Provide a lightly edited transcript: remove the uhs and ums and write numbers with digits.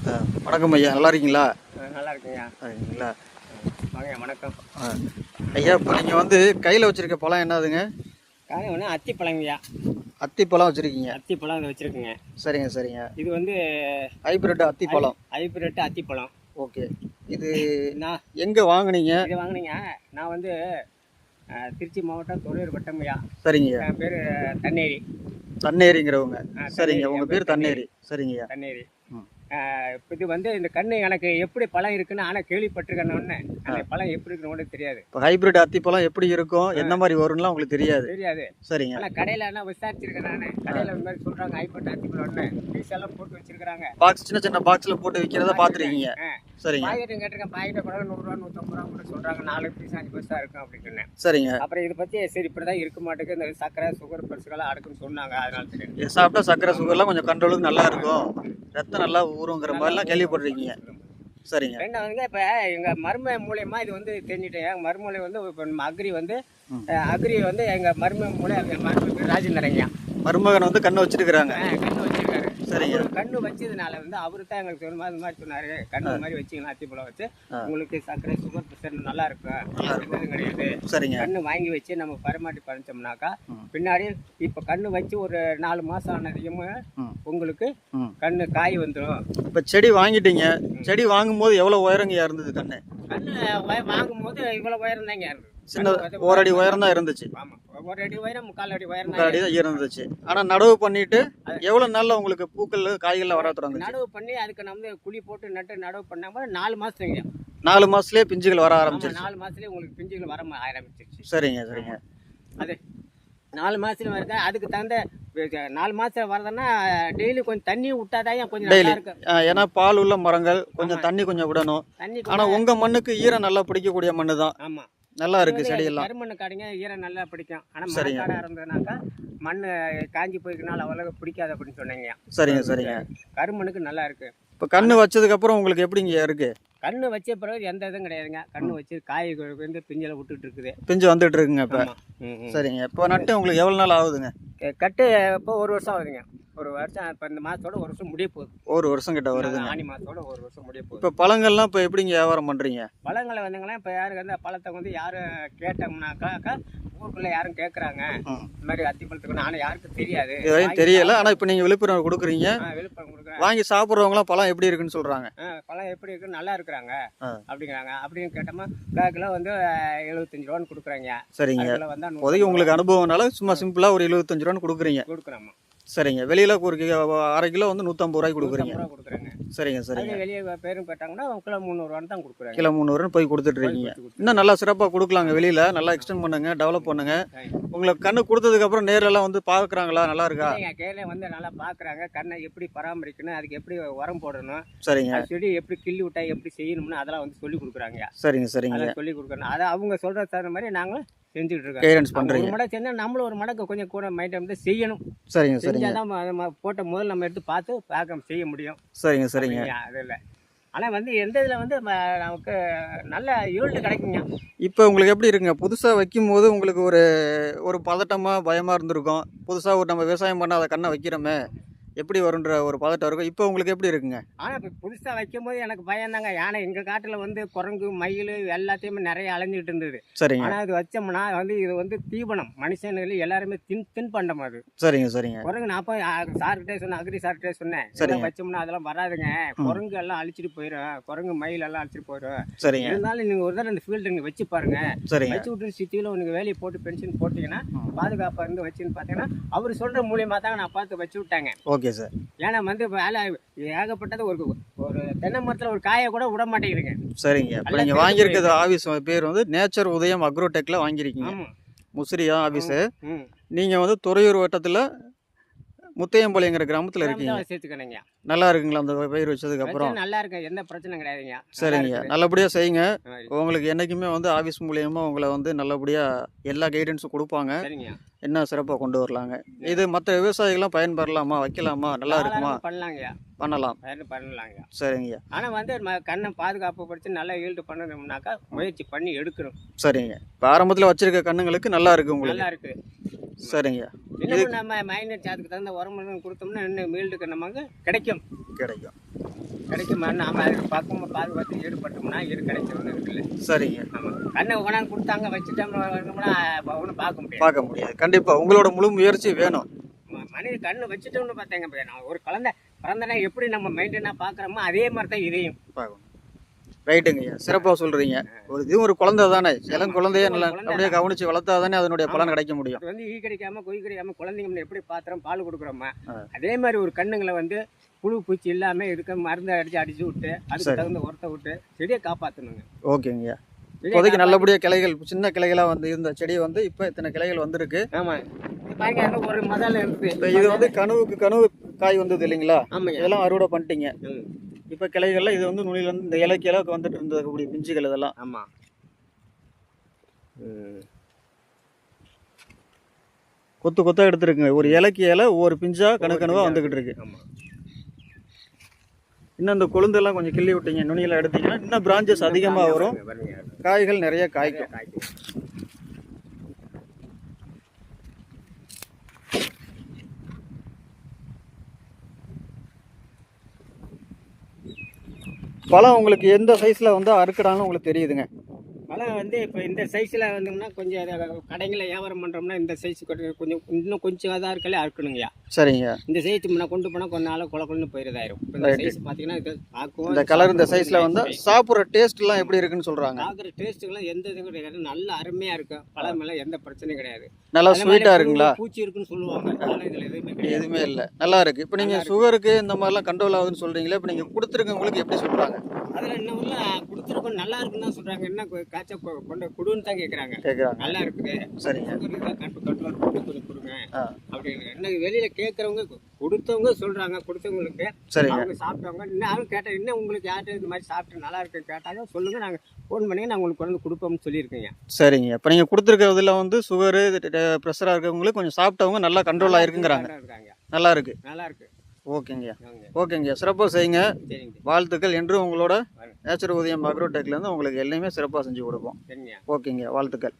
வணக்கம் ஐயா, நல்லா இருக்கீங்களா? நல்லா இருக்குங்கய்யா. சரிங்களா? வாங்க, வணக்கம். ஐயா, இப்போ நீங்கள் வந்து கையில் வச்சுருக்க பழம் என்னதுங்க? காலை ஒன்று அத்திப்பழங்கய்யா. அத்திப்பழம் வச்சுருக்கீங்க? அத்திப்பழம் இதை வச்சுருக்குங்க. சரிங்க சரிங்க. இது வந்து ஹைப்ரிட் அத்திப்பழம். ஹைப்ரிட் அத்திப்பழம். ஓகே. இது நான் எங்கே வாங்குனீங்க? இது வாங்கினீங்க. நான் வந்து திருச்சி மாவட்டம் தொழில் வட்டம்யா. சரிங்க. என் பேர் தன்னேரி. தன்னேரிங்கிறவங்க? சரிங்க. உங்கள் பேர் தன்னேரி? சரிங்கய்யா. தன்னேரி. இது வந்து இந்த கண்ணு எனக்கு எப்படி பழம் இருக்குன்னு ஆனால் கேள்விப்பட்டிருக்கேன்னு அந்த பழம் எப்படி இருக்குன்னு தெரியாது. இப்போ ஹைப்ரிட் அத்திப்பழம் எப்படி இருக்கும், என்ன மாதிரி வரும்லாம் உங்களுக்கு தெரியாது? தெரியாது. சரிங்க. ஆனால் கடையில் என்ன விசாரிச்சிருக்கேன் நான். கடையில் இந்த மாதிரி சொல்கிறாங்க ஹைப்ரிட் அத்திப்பழம்னு பீஸ் எல்லாம் போட்டு வச்சிருக்கிறாங்க. பாக்ஸ் சின்ன சின்ன பாக்ஸில் போட்டு விற்கிறத பார்த்துருக்கீங்க? சரிங்க. பாக்கெட்டும் கேட்டிருக்கேன். பாக்கெட்டை கூட 100 ரூபா 150 ரூபா கூட சொல்கிறாங்க. 4 பீஸ் 5 பீஸ் தான் இருக்கும் அப்படின்னு. சரிங்க. அப்புறம் இதை பற்றி சரி இப்படி தான் இருக்க மாட்டேங்குது, இந்த சக்கரை சுகர் பரிசுகளாம் அடுக்குன்னு சொன்னாங்க. அதனால தெரியும் இது சாப்பிட்டா சக்கரை சுகர்லாம் கொஞ்சம் கண்ட்ரோலுக்கு நல்லா இருக்கும், ரத்தம் நல்லா ஊறுங்கிற மாதிரிலாம் கேள்விப்பட்டிருக்கீங்க? சரிங்க. ரெண்டாவதுங்க, இப்போ எங்கள் மருமை மூலியமாக இது வந்து தெரிஞ்சுட்டேன். எங்கள் மருமலை வந்து இப்போ நம்ம அக்ரி வந்து எங்கள் மருமை மூலம் எங்கள் மரும ராஜேந்திரங்கய்யா மருமகன் வந்து கண்ணு வச்சிருக்கிறாங்க. கண்ணு வச்சிருக்காரு. சரிங்க. கண்ணு வச்சதுனால வந்து அவரு தான் எங்களுக்கு சொன்ன அது மாதிரி சொன்னாரு, கண்ணு மாதிரி வச்சிங்கன்னா அத்திப்பழம் வச்சு உங்களுக்கு சர்க்கரை சுகர் பிரஷர் நல்லா இருக்கும் கிடையாது. சரிங்க. கண்ணு வாங்கி வச்சு நம்ம பரிமாட்டி பறிச்சோம்னாக்கா பின்னாடி இப்போ கண்ணு வச்சு ஒரு 4 மாசம் ஆனதையும் உங்களுக்கு கண்ணு காய் வந்துடும். இப்போ செடி வாங்கிட்டீங்க, செடி வாங்கும்போது எவ்வளோ உயரங்கயா இருந்தது கண்ணு? கண்ணு வாங்கும்போது இவ்வளோ உயரம் தாங்க இருந்தது. சின்ன 1 அடி உயரம் தான் இருந்துச்சு. ஆமாம், 1 அடி உயரம் 3/4 அடி உயரம் 3/4 அடி தான் இருந்துச்சு. ஆனால் நடவு பண்ணிட்டு எவ்வளோ நாளில் உங்களுக்கு பூக்கள் காய்கள்லாம் வர தொடங்குச்சு? நடவு பண்ணி அதுக்கு நம்ம குழி போட்டு நட்டு நடவு பண்ணாமல் 4 மாதத்துங்க. 4 மாதத்துலேயே பிஞ்சுகள் வர ஆரம்பிச்சிருச்சு? 4 மாதத்துலேயே உங்களுக்கு பிஞ்சுகள் வர ஆரம்பிச்சிருச்சு. சரிங்க சரிங்க. அது 4 மாதத்துல வருது. அதுக்கு தகுந்த 4 மாதம் வரதுன்னா டெய்லி கொஞ்சம் தண்ணி விட்டாதான் கொஞ்சம் டெய்லி. இருக்கு. ஏன்னா பால் உள்ள மரங்கள் கொஞ்சம் தண்ணி கொஞ்சம் விடணும். ஆனால் உங்கள் மண்ணுக்கு ஈரம் நல்லா பிடிக்கக்கூடிய மண்ணு தான். ஆமாம், நல்லா இருக்கு செடியெல்லாம். கருமண்ணு காடிங்க ஈரம் நல்லா பிடிக்கும். ஆனால் மழைக்காடாக இருந்ததுனாக்கா மண் காஞ்சி போய்க்கனால அவ்வளோ பிடிக்காது அப்படின்னு சொன்னீங்க. சரிங்க சரிங்க. கருமண்ணுக்கு நல்லா இருக்கு. இப்போ கண்ணு வச்சதுக்கு அப்புறம் உங்களுக்கு எப்படிங்க இருக்கு? கண்ணு வச்ச பிறகு எந்த இதுவும் கிடையாதுங்க. கண்ணு வச்சு காய் வந்து பிஞ்சில விட்டுட்டு இருக்குது. பிஞ்சு வந்துட்டு இருக்குங்க இப்போ? சரிங்க. இப்போ நட்டு உங்களுக்கு எவ்வளோ நாள் ஆகுதுங்க? கட்டு இப்போ 1 வருஷம் ஆகுதுங்க. 1 வருஷம். இப்போ இந்த மாதத்தோட 1 வருஷம் முடிய போகுது. 1 வருஷம் கிட்ட வருது. ஆனி மாதத்தோட 1 வருஷம் முடிய போகுது. இப்போ பழங்கள்லாம் இப்போ எப்படிங்க வியாபாரம் பண்ணுறீங்க? பழங்களை வந்துங்களேன், இப்போ யாருக்கு வந்து பழத்தை வந்து யாரும் கேட்டோம்னாக்கா ஊருக்குள்ளே யாரும் கேட்குறாங்க இந்த மாதிரி அத்திப்பழத்துக்கு. ஆனால் யாருக்கும் தெரியாது, எதுவும் தெரியல. ஆனால் இப்போ நீங்கள் விழுப்புரம் கொடுக்குறீங்க, விழுப்புரம் கொடுக்குறேன். வாங்கி சாப்பிட்றவங்களாம் பழம் எப்படி இருக்குன்னு சொல்கிறாங்க. பழம் எப்படி இருக்குன்னு நல்லா இருக்கிறாங்க அப்படிங்கிறாங்க. அப்படின்னு கேட்டோம்னா கிலோ வந்து 75 ரூபான்னு கொடுக்குறாங்க. சரிங்க. வந்து இப்போதைக்கு உங்களுக்கு அனுபவம்னால சும்மா சிம்பிளாக ஒரு 75 ரூபான்னு கொடுக்குறோம். சரிங்க. வெளியில் ஒரு 1/2 கிலோ வந்து 150 ரூபாய்க்கு கொடுக்குறீங்க? கொடுக்குறேங்க. சரிங்க சரிங்க. வெளியே பேரும் கேட்டாங்கன்னா கிலோ 300 ரூபான்னு தான் கொடுக்குறாங்க. கிலோ 300 போய் கொடுத்துட்டு இருக்கீங்க. இன்னும் நல்லா சிறப்பாக கொடுக்கலாங்க. வெளியில் நல்லா எக்ஸ்டெண்ட் பண்ணுங்க, டெவலப் பண்ணுங்க. உங்களுக்கு கண்ணு கொடுத்ததுக்கப்புறம் நேரெல்லாம் வந்து பார்க்குறாங்களா, நல்லா இருக்கா? கேரளா வந்து நல்லா பார்க்குறாங்க. கண்ணை எப்படி பராமரிக்கணும், அதுக்கு எப்படி உரம் போடணும், சரிங்க, செடி எப்படி கிள்ளி விட்டா எப்படி செய்யணும்னு அதெல்லாம் வந்து சொல்லி கொடுக்குறாங்க. சரிங்க சரிங்க. சொல்லி கொடுக்கணும். அதை அவங்க சொல்கிற தகுந்த மாதிரி நாங்களும் செஞ்சுட்டு இருக்கோம். கைடன்ஸ் பண்ணுறீங்க. ஒரு மடங்கு செஞ்சால் நம்மளும் ஒரு மடங்கு கொஞ்சம் கூட மைண்ட் வந்து செய்யணும். சரிங்க சரிங்க. செஞ்சால் போட்ட முதல்ல நம்ம எடுத்து பார்க்க செய்ய முடியும். சரிங்க சரிங்க. அது இல்லை. ஆனால் வந்து எந்த இதில் வந்து நமக்கு நல்ல ஈல்டு கிடைக்குங்க. இப்போ உங்களுக்கு எப்படி இருக்குங்க? புதுசாக வைக்கும் போது உங்களுக்கு ஒரு பதட்டமாக பயமாக இருந்திருக்கும். புதுசாக ஒரு நம்ம விவசாயம் பண்ண அதை கண்ணை வைக்கிறோமே எப்படி வரும்ன்ற ஒரு பதட்டம் இருக்கும். இப்போ உங்களுக்கு எப்படி இருக்குங்க? ஆனால் இப்போ புதுசாக வைக்கும்போது எனக்கு பயந்தாங்க. ஏன்னா எங்கள் காட்டில் வந்து குரங்கு மயில் எல்லாத்தையுமே நிறைய அலைஞ்சிட்டு இருந்தது. சரிங்க. ஆனால் இது வச்சோம்னா வந்து இது வந்து தீவனம், மனுஷன்கள் எல்லாருமே தின்பண்டம் அது. சரிங்க சரிங்க. குரங்கு நான் போய் சார்கிட்டே சொன்னேன், அக்ரி சார்கிட்டே சொன்னேன், வச்சோம்னா அதெல்லாம் வராதுங்க, குரங்கு எல்லாம் அழிச்சிட்டு போயிடும், குரங்கு மயில் எல்லாம் அழிச்சிட்டு போயிடும். சரிங்க. இருந்தாலும் நீங்கள் ஒரு தடவை இந்த ஃபீல்டு நீங்கள் வச்சு பாருங்க. சரிங்க. வச்சு விட்டு சிட்டியில் உங்களுக்கு வேலையை போட்டு பென்ஷன் போட்டிங்கன்னா பாதுகாப்பாக இருந்து வச்சுன்னு பார்த்தீங்கன்னா அவர் சொல்கிற மூலியமாக தாங்க நான் பார்த்து வச்சு விட்டாங்க. Okay sir. ஏன்னா வந்து வேலை ஏகப்பட்டது. ஒரு தென்னை மரத்தில் ஒரு காயை கூட விட மாட்டேங்கிறீங்க. சரிங்க. இப்போ நீங்கள் வாங்கியிருக்கிறது ஆஃபீஸ் பேர் வந்து நேச்சர் உதயம் அக்ரோடெக்கில் வாங்கியிருக்கீங்க. முசிறியா ஆஃபீஸு. நீங்கள் வந்து துறையூர் வட்டத்தில் முத்தையம்பாளையங்கிற கிராமத்தில் இருக்கீங்க. சேர்த்துக்கணுங்க. நல்லா இருக்குங்களா அந்த பயிர் வச்சதுக்கு அப்புறம்? நல்லா இருக்கு, எந்த பிரச்சனை கிடையாதுங்க. சரிங்க. நல்லபடியாக செய்யுங்க. உங்களுக்கு என்றைக்குமே வந்து ஆஃபீஸ் மூலியமா உங்களை வந்து நல்லபடியாக எல்லா கைடன்ஸும் கொடுப்பாங்க. என்ன சிறப்பாக கொண்டு வரலாங்க. இது மற்ற விவசாயிகள்லாம் பயன்பெறலாமா, வைக்கலாமா, நல்லா இருக்குமா? பண்ணலாம். சரிங்க. ஆனால் வந்து கண்ணை பாதுகாப்பு படித்து நல்லா ஈல்டு பண்ணணும்னாக்கா முயற்சி பண்ணி எடுக்கணும். சரிங்க. இப்போ ஆரம்பத்தில் வச்சிருக்க கண்ணுங்களுக்கு நல்லா இருக்கு உங்களுக்கு? நல்லா இருக்கு. சரிங்க. இன்னும் நம்ம மைனஸ் அதுக்கு தகுந்த உரம் கொடுத்தோம்னா இன்னும் மீல்டுக்கு நமக்கு கிடைக்கும். கிடைக்குமா நாம அதுக்கு பக்கமாக பாதுகாத்து ஈடுபட்டோம்னா கிடைச்சவங்க இருக்குல்ல. சரிங்க. ஆமாம், கண்ணை கொண்டாந்து கொடுத்தாங்க வச்சுட்டோம்னா ஒன்றும் பார்க்க பார்க்க முடியாது. கண்டிப்பாக உங்களோட முழு முயற்சி வேணும். மனித கண்ணு வச்சுட்டோம்னு பார்த்தாங்க, நான் ஒரு குழந்தை பிறந்தனா எப்படி நம்ம மெயின்டைனாக பார்க்குறோமோ அதே மாதிரி தான் இதையும் பார்க்கணும். ரைட்டுங்கய்யா, சிறப்பாக சொல்கிறீங்க. இதுவும் ஒரு குழந்தை தானே, இளம் குழந்தைய நல்லா அப்படியே கவனித்து வளர்த்தா தானே அதனுடைய பலன் கிடைக்க முடியும். அது வந்து ஈ கிடைக்காம கொய் கிடைக்காம குழந்தைங்க எப்படி பாத்திரம் பால் கொடுக்குறோமா அதே மாதிரி ஒரு கண்ணுங்களை வந்து புழு பூச்சி இல்லாமல் இருக்க மருந்து அடிச்சு விட்டு அதுக்கு தகுந்த உரத்தை விட்டு செடியை காப்பாற்றணுங்க. ஓகேங்கய்யா. இப்போதைக்கு நல்லபடியாக கிளைகள் சின்ன கிளைகளாக வந்து இருந்த செடி வந்து இப்போ இத்தனை கிளைகள் வந்துருக்கு. ஆமாம், பாருங்க ஒரு முதல்ல இருக்குது. இப்போ இது வந்து கனவு காய் வந்தது இல்லைங்களா? ஆமாங்க, இதெல்லாம் அறுவடை பண்ணிட்டீங்க. இப்போ கிளைகள்ல இது வந்து நுனியில இருந்து இந்த இலைக்கு இலைக்கு வந்துட்டு இருந்தக்கூடிய பிஞ்சுகள் இதெல்லாம். ஆமாம், கொத்து கொத்தா எடுத்துருக்குங்க. ஒரு இலைக்கு இலை ஒவ்வொரு பிஞ்சா கணுவா வந்துகிட்டு இருக்கு. இன்னும் இந்த கொழுந்தெல்லாம் கொஞ்சம் கிள்ளி விட்டீங்க, நுனியில எடுத்தீங்கன்னா இன்னும் பிரான்ச்சஸ் அதிகமாக வரும், காய்கள் நிறைய காய்க்கும். பழம் உங்களுக்கு எந்த சைஸ்ல வந்து அறுக்கடான்னு உங்களுக்கு தெரியுதுங்க? பழம் வந்து இப்போ இந்த சைஸில் வந்தோம்னா கொஞ்சம் கடைங்களில் வியாபாரம் பண்ணுறோம்னா இந்த சைஸ் கொஞ்சம் இன்னும் கொஞ்சம் அதாக இருக்கலே அறுக்கணுங்கய்யா. சரிங்க. இந்த சைஸ் முன்ன கொண்டு போனால் கொஞ்ச நாள் குளக்குன்னு போயிடுதாயிரும். இந்த சைஸ் பார்த்தீங்கன்னா இது பார்க்கும் இந்த கலர் இந்த சைஸ்ல வந்து சாப்பிட்ற டேஸ்ட்லாம் எப்படி இருக்குன்னு சொல்றாங்க. சாப்பிட்ற டேஸ்ட்டுக்கெல்லாம் எந்த இதுவும் கிடையாது, நல்ல அருமையாக இருக்கும். பழம் எல்லாம் எந்த பிரச்சனையும் கிடையாது. நல்லா ஸ்வீட்டா இருக்குங்களா? பூச்சி இருக்குன்னு சொல்லுவாங்க, இதில் எதுவுமே இல்லை, நல்லா இருக்கு. இப்போ நீங்க சுகருக்கு இந்த மாதிரிலாம் கண்ட்ரோல் ஆகுதுன்னு சொல்றீங்களா? இப்போ நீங்க கொடுத்துருக்கவங்களுக்கு எப்படி சொல்றாங்க? அதில் என்ன கொடுத்துருக்கோம் நல்லா இருக்குன்னு தான் சொல்றாங்க. என்ன காய்ச்ச கொண்டு கொடுன்னு தான் கேட்குறாங்க. நல்லா இருக்குது. சரிங்க. கண்ட்ரோல் பண்ணி கொஞ்சம் கொடுங்க அப்படின்னு என்ன வெளியில கேட்குறவங்க கொடுத்தவங்க சொல்றாங்க. கொடுத்தவங்களுக்கு அவங்க சாப்பிட்டவங்க இன்னும் கேட்டால் இன்னும் உங்களுக்கு யார்கிட்ட இந்த மாதிரி சாப்பிட்டு நல்லா இருக்குன்னு கேட்டாங்க சொல்லுங்க, நாங்கள் ஃபோன் பண்ணி நாங்கள் உங்களுக்கு கொண்டு கொடுப்போம்னு சொல்லியிருக்கீங்க. சரிங்க. இப்போ நீங்கள் கொடுத்துருக்கிறதுல வந்து சுகரு ப்ரெஷராக இருக்கிறவங்களுக்கு கொஞ்சம் சாப்பிட்டவங்க நல்லா கண்ட்ரோல் ஆகிருக்குங்கிறாங்க. நல்லா இருக்கு. நல்லா இருக்கு. ஓகேங்க, சிறப்பாக செய்யுங்க. வாழ்த்துக்கள். என்று உங்களோட நேச்சுரல் உதயம் அக்ரோடெக்லேருந்து உங்களுக்கு எல்லாமே சிறப்பாக செஞ்சு கொடுப்போம். ஓகேங்க, வாழ்த்துக்கள்.